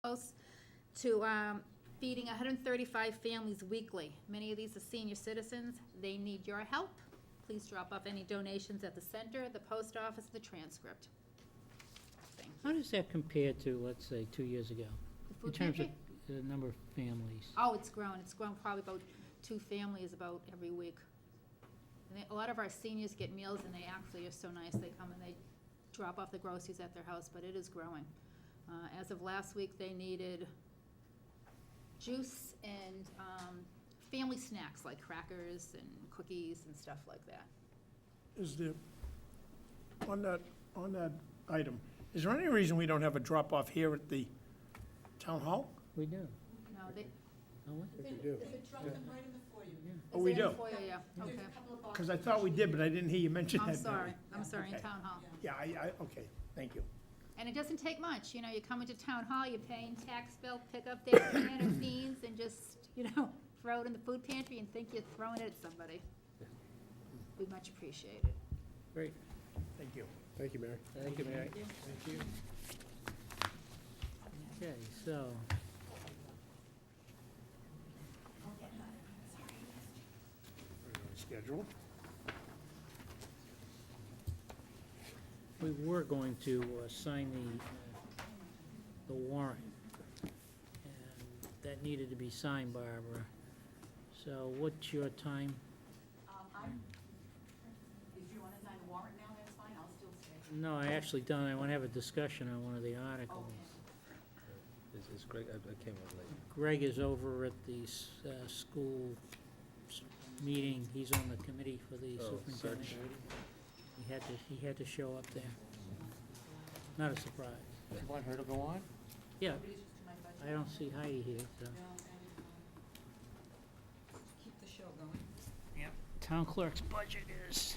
close to feeding 135 families weekly. Many of these are senior citizens. They need your help. Please drop off any donations at the center, the post office, the transcript. Thank you. How does that compare to, let's say, 2 years ago? The In food terms of pantry? the number of families? Oh, it's grown. It's grown probably about 2 families about every week. And a lot of our seniors get meals, and they actually are so nice. They come and they drop off the groceries at their house, but it is growing. As of last week, they needed juice and family snacks like crackers and cookies and stuff like that. Is there, on that item, is there any reason we don't have a drop-off here at the town hall? We do. No, they. Oh, what? If it dropped them right in the foyer. Oh, we Is it in do? the foyer? Yeah, There's okay. a couple of boxes. Because I thought we did, but I didn't hear you mention that. I'm sorry, in Okay. town hall. Yeah, okay, thank you. And it doesn't take much, you know, you come into town hall, you're paying tax bill, pick up their can of beans and just, you know, throw it in the food pantry and think you're throwing it at somebody. We much appreciate it. Great. Thank you. Thank you, Mary. Thank you, Mary. Thank you. Okay, so, Schedule. we were going to sign the warrant, and that needed to be signed, Barbara. So what's your time? If you want to sign the warrant now, that's fine, I'll still stay. No, I actually don't. I want to have a discussion on one of the articles. Is Greg, I came in late. Greg is over at the school meeting. He's on the committee for the Oh, superintendent. search. He had to show up there. Not a surprise. You want her to go on? Yeah, Nobody's just to my budget. I don't see Heidi here, so. No, keep the show going. Yep. Town clerk's budget is,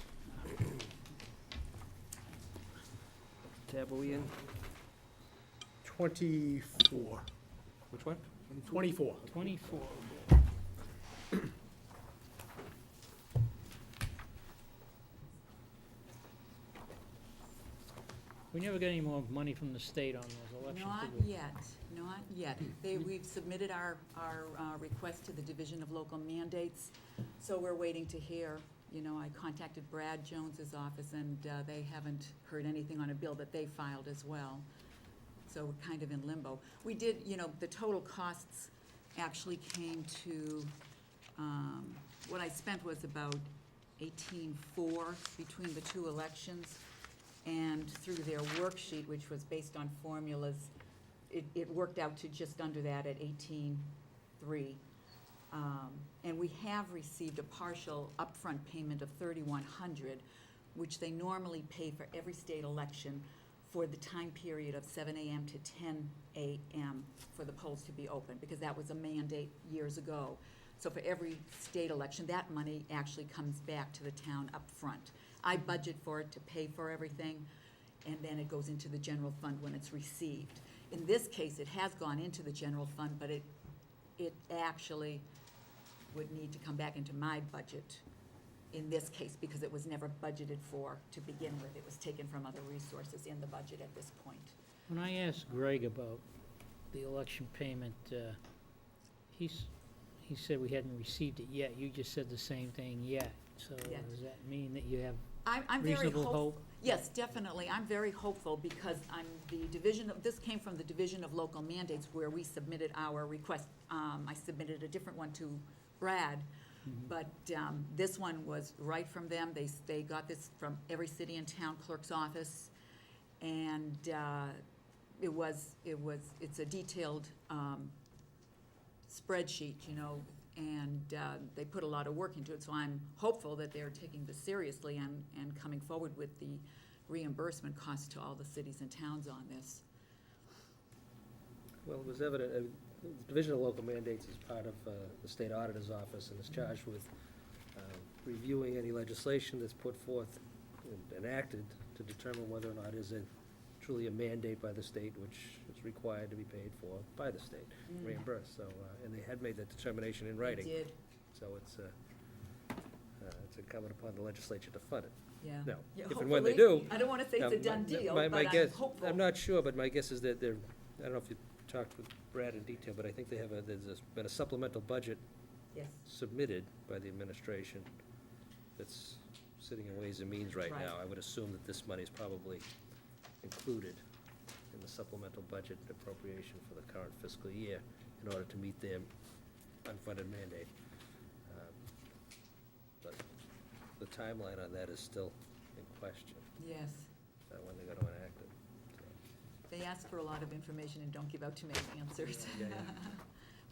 Tab, are we in? 24. Which one? 24. 24. We never got any more money from the state on those elections, Not did we? yet, not yet. We've submitted our request to the Division of Local Mandates, so we're waiting to hear. You know, I contacted Brad Jones's office, and they haven't heard anything on a bill that they filed as well. So we're kind of in limbo. We did, you know, the total costs actually came to, what I spent was about 18.4 between the two elections. And through their worksheet, which was based on formulas, it worked out to just under that at 18.3. And we have received a partial upfront payment of $3,100, which they normally pay for every state election for the time period of 7 a.m. to 10 a.m. for the polls to be open, because that was a mandate years ago. So for every state election, that money actually comes back to the town up front. I budget for it to pay for everything, and then it goes into the general fund when it's received. In this case, it has gone into the general fund, but it actually would need to come back into my budget in this case, because it was never budgeted for to begin with. It was taken from other resources in the budget at this point. When I asked Greg about the election payment, he said we hadn't received it yet. You just said the same thing, yet. So Yet. does that mean that you have I'm very reasonable hopeful. hope? Yes, definitely. I'm very hopeful, because this came from the Division of Local Mandates, where we submitted our request. I submitted a different one to Brad, but this one was right from them. They got this from every city and town clerk's office, and it's a detailed spreadsheet, you know, and they put a lot of work into it, so I'm hopeful that they're taking this seriously and coming forward with the reimbursement costs to all the cities and towns on this. Well, it was evident, the Division of Local Mandates is part of the State Auditor's Office and is charged with reviewing any legislation that's put forth and enacted to determine whether or not is it truly a mandate by the state, which is required to be paid for by the state, reimbursed. So, and they had made that determination in writing. They did, So it's incumbent upon the legislature to fund it. yeah. Now, Yeah, if and when they hopefully. do. I don't want to say it's a done deal, My but I'm guess, hopeful. I'm not sure, but my guess is that they're, I don't know if you talked with Brad in detail, but I think there's been a supplemental budget Yes. submitted by the administration that's sitting in Ways and Means right Right. now. I would assume that this money is probably included in the supplemental budget appropriation for the current fiscal year in order to meet their unfunded mandate. But the timeline on that is still in question, Yes. when they're gonna enact it. They ask for a lot of information and don't give out too many answers. Yeah, yeah.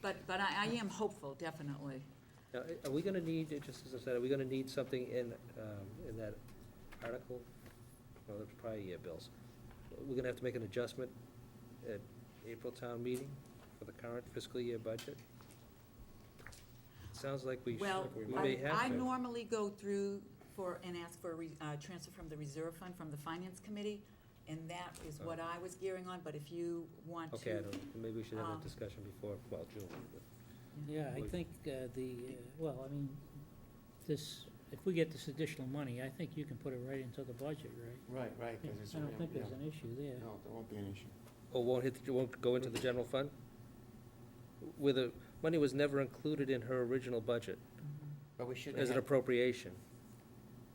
But I am hopeful, definitely. Now, are we gonna need, just as I said, are we gonna need something in that article? Well, the prior year bills. We're gonna have to make an adjustment at April town meeting for the current fiscal year budget? Sounds like we Well, may have to. I normally go through and ask for a transfer from the reserve fund from the finance committee, and that is what I was gearing on, but if you want to. Okay, I don't, maybe we should have um, that discussion before, well, June. Yeah, I think well, I mean, if we get this additional money, I think you can put it right into the budget, right? Right, because it's. I don't think there's an issue there. No, there won't be an issue. Oh, won't go into the general fund? Where the money was never included in her original budget But we should as an have, appropriation.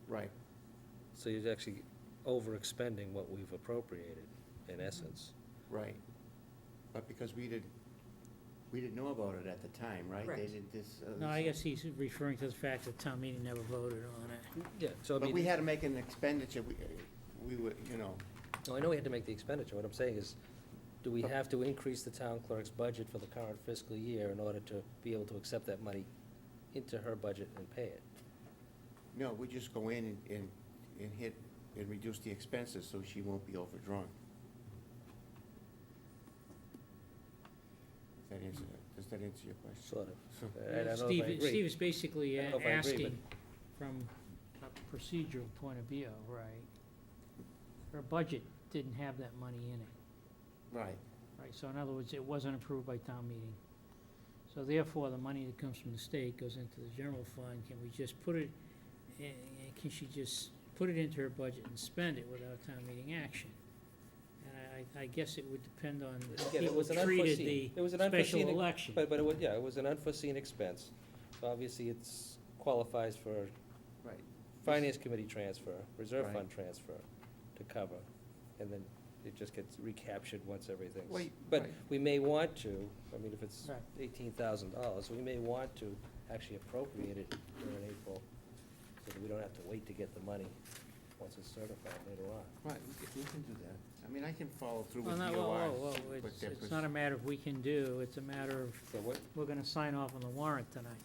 right, So you're actually overexpending what we've appropriated, in essence. right. But because we didn't know about it at the time, right? They Correct. did this. No, I guess he's referring to the fact that town meeting never voted on it. Yeah, so I But mean. we had to make an expenditure, we were, you know, No, I know we had to make the expenditure. What I'm saying is, do we have to increase the town clerk's budget for the current fiscal year in order to be able to accept that money into her budget and pay it? no, we just go in and hit, and reduce the expenses so she won't be overdrawn. Does that answer your question? Sort of. I don't know if I Steve agree. is basically I don't know if I agree, asking from a procedural point of view, right? Her budget didn't have that money in it, Right, right? So in other words, it wasn't approved by town meeting. So therefore, the money that comes from the state goes into the general fund. Can we just put it, can she just put it into her budget and spend it without town meeting action? And I guess it would depend on how Again, it people was an treated unforeseen- it was an the special unforeseen- election. But it was, yeah, it was an unforeseen expense. So obviously, it's qualifies for right. finance committee transfer, reserve Right. fund transfer to cover. And then it just gets recaptured once everything's. Wait, But right. we may want to, I mean, if it's Right. $18,000, we may want to actually appropriate it during April, so that we don't have to wait to get the money once it's certified later on. Right, we can do that. I mean, I can follow through Well, with no, DORs. but it's not a matter of we can do, it's a matter of, So what, we're gonna sign off on the warrant tonight.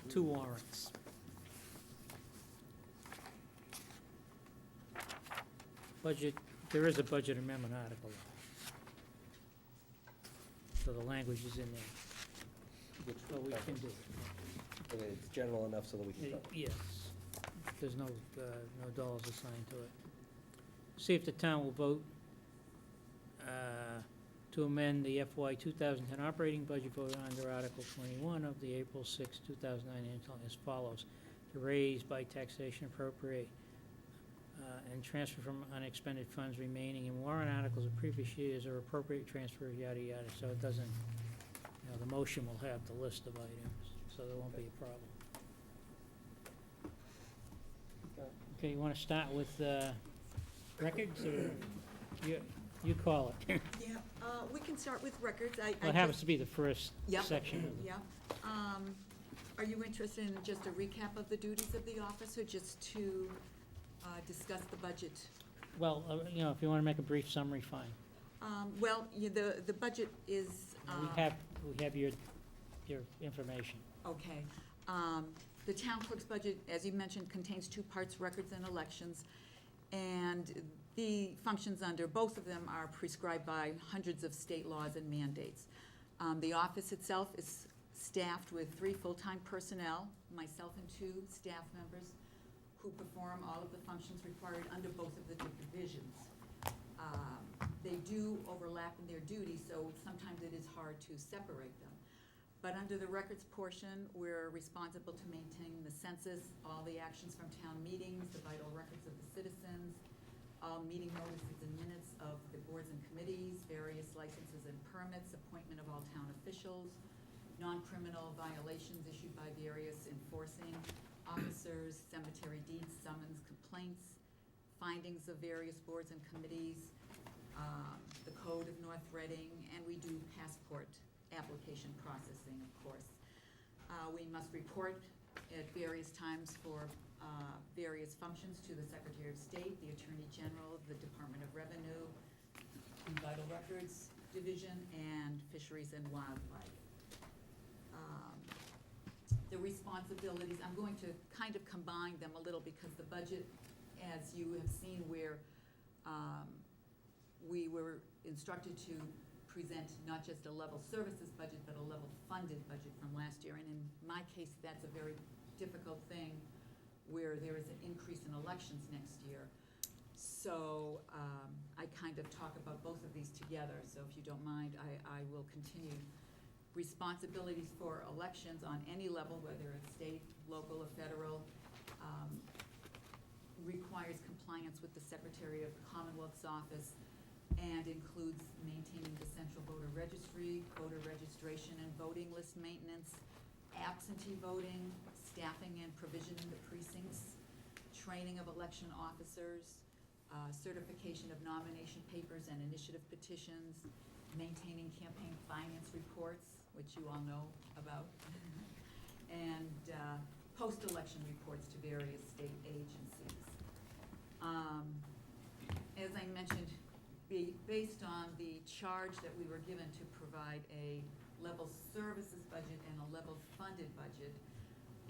2 warrants. Budget, there is a budget amendment article. So the language is in there, which, so we can do it. okay, it's general enough so that we can cover. Yes, there's no dollars assigned to it. See if the town will vote to amend the FY 2010 operating budget voted under Article 21 of the April 6, 2009 annual as follows: to raise by taxation appropriate and transfer from unexpended funds remaining in warrant articles of previous years or appropriate transfer, yada, yada. So it doesn't, the motion will have the list of items, so there won't be a problem. Okay, you want to start with records, or you call it? Yeah, we can start with records. I Well, it happens to be the first Yep. section of the. Yeah. Are you interested in just a recap of the duties of the office, or just to discuss the budget? Well, if you want to make a brief summary, fine. Well, the budget is. We have your information. Okay. The town clerk's budget, as you mentioned, contains 2 parts, records and elections. And the functions under both of them are prescribed by hundreds of state laws and mandates. The office itself is staffed with 3 full-time personnel, myself and 2 staff members, who perform all of the functions required under both of the divisions. They do overlap in their duties, so sometimes it is hard to separate them. But under the records portion, we're responsible to maintain the census, all the actions from town meetings, the vital records of the citizens, all meeting notices and minutes of the boards and committees, various licenses and permits, appointment of all town officials, non-criminal violations issued by various enforcing officers, cemetery deeds, summons, complaints, findings of various boards and committees, the code of North Reading, and we do passport application processing, of course. We must report at various times for various functions to the Secretary of State, the Attorney General, the Department of Revenue, the Vital Records Division, and Fisheries and Wildlife. The responsibilities, I'm going to kind of combine them a little because the budget, as you have seen, where we were instructed to present not just a level services budget, but a level funded budget from last year. And in my case, that's a very difficult thing where there is an increase in elections next year. So I kind of talk about both of these together. So if you don't mind, I will continue. Responsibilities for elections on any level, whether it's state, local, or federal, requires compliance with the Secretary of the Commonwealth's office and includes maintaining the central voter registry, voter registration and voting list maintenance, absentee voting, staffing and provision in the precincts, training of election officers, certification of nomination papers and initiative petitions, maintaining campaign finance reports, which you all know about, and post-election reports to various state agencies. As I mentioned, based on the charge that we were given to provide a level services budget and a level funded budget,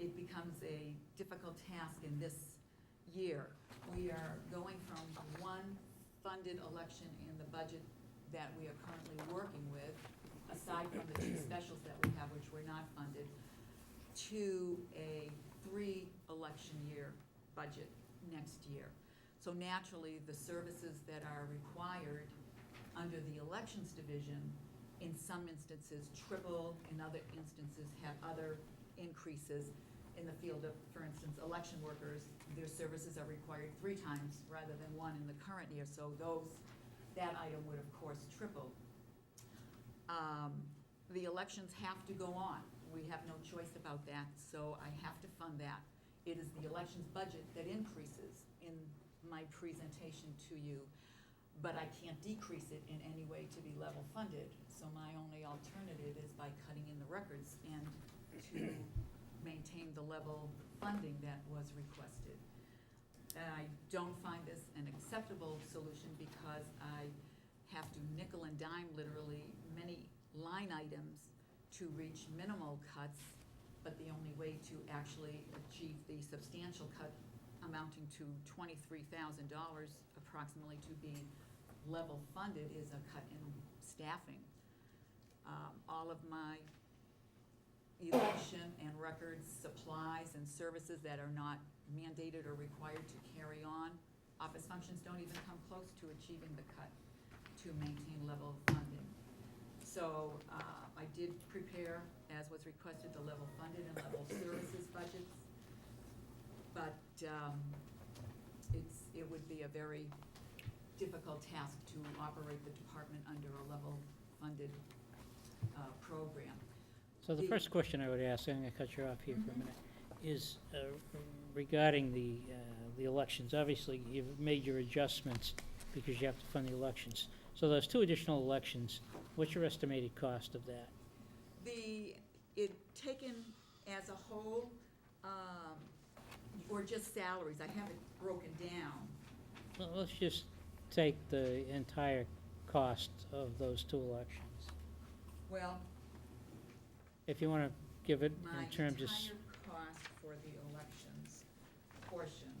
it becomes a difficult task in this year. We are going from one funded election in the budget that we are currently working with, aside from the two specials that we have, which were not funded, to a 3-election year budget next year. So naturally, the services that are required under the elections division, in some instances triple, in other instances have other increases. In the field of, for instance, election workers, their services are required 3 times rather than 1 in the current year. So that item would of course triple. The elections have to go on. We have no choice about that, so I have to fund that. It is the elections budget that increases in my presentation to you, but I can't decrease it in any way to be level funded. So my only alternative is by cutting in the records and to maintain the level funding that was requested. I don't find this an acceptable solution because I have to nickel and dime literally many line items to reach minimal cuts, but the only way to actually achieve the substantial cut amounting to $23,000 approximately to be level funded is a cut in staffing. All of my election and records, supplies, and services that are not mandated or required to carry on, office functions don't even come close to achieving the cut to maintain level funding. So I did prepare, as was requested, the level funded and level services budgets, but it would be a very difficult task to operate the department under a level funded program. So the first question I would ask, I'm going to cut you off here for a minute, is regarding the elections. Obviously, you've made your adjustments because you have to fund the elections. So those 2 additional elections, what's your estimated cost of that? It taken as a whole, or just salaries, I have it broken down. Well, let's just take the entire cost of those 2 elections. Well, If you want to give it my in terms of, entire cost for the elections portion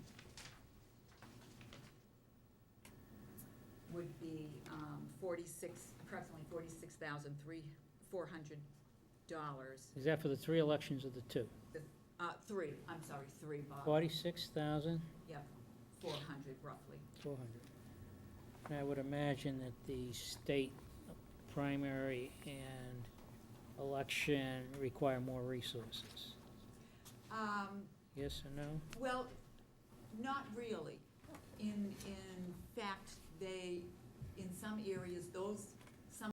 would be approximately $46,400. is that for the 3 elections or the 2? 3, I'm sorry, 3, Bob. 46,400. Yep, 400 roughly. And I would imagine that the state primary and election require more resources. Yes or no? Well, not really. In fact, they, in some areas, those